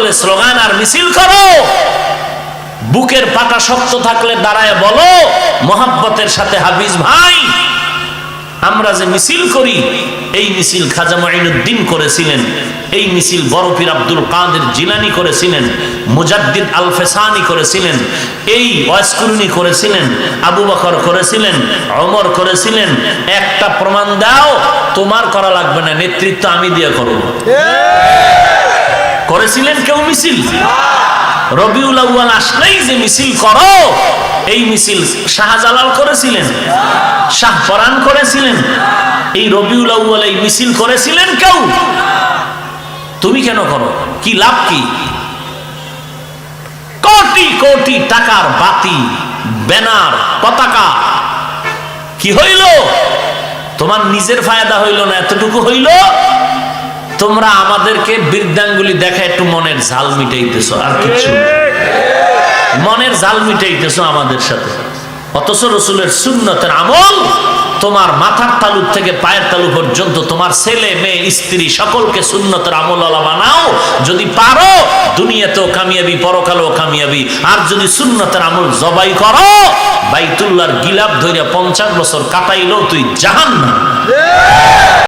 করে স্লোগান আর মিছিল করো, বুকের পাটা শক্ত থাকলে দাঁড়ায় বলো মোহাব্বতের সাথে, হাফিজ ভাই আমরা যে মিছিল করি, এই মিছিল খাজা মুঈনুদ্দিন করেছিলেন, এই মিছিল বড় পীর আব্দুল কাদের জিলানী করেছিলেন, মুজাদ্দিদ আল ফেসানি করেছিলেন, এই ওয়াসকুরনি করেছিলেন, আবু বকর করেছিলেন, ওমর করেছিলেন। একটা প্রমাণ দাও, তোমার করা লাগবে না, নেতৃত্ব আমি দিয়ে করব। করেছিলেন কেউ মিছিল? রবিউল আউয়াল আসলেই যে মিছিল করো, এই মিছিল শাহজালাল করেছিলেন, শাহপরান করেছিলেন, এই রবিউল আউয়াল এই মিছিল করেছিলেন কেউ? তুমি কেন করো? কি লাভ কি? কোটি কোটি টাকার বাতি, ব্যানার, পতাকা, কি হইল? তোমার নিজের ফায়দা হইল না, এতটুকু হইল তোমরা আমাদেরকে বৃদ্ধাঙ্গুলি দেখা একটু মনের ঝাল মিটাইতেছো, আর কিছু মনের ঝাল মিটাইতেছো আমাদের সাথে। অথচ রসুলের সুন্নতের আমল তোমার মাথার তালু থেকে পায়ের তালু পর্যন্ত, তোমার ছেলে মেয়ে স্ত্রী সকলকে সুন্নতের আমলওয়ালা বানাও। যদি পারো দুনিয়াতেও কামিয়াবি, পরকালেও কামিয়াবি। আর যদি সুন্নতের আমল জবাই করো, বাইতুল্লাহর গিলাপ ধইরা 50 বছর কাটাইলেও তুই জাহান্নাম।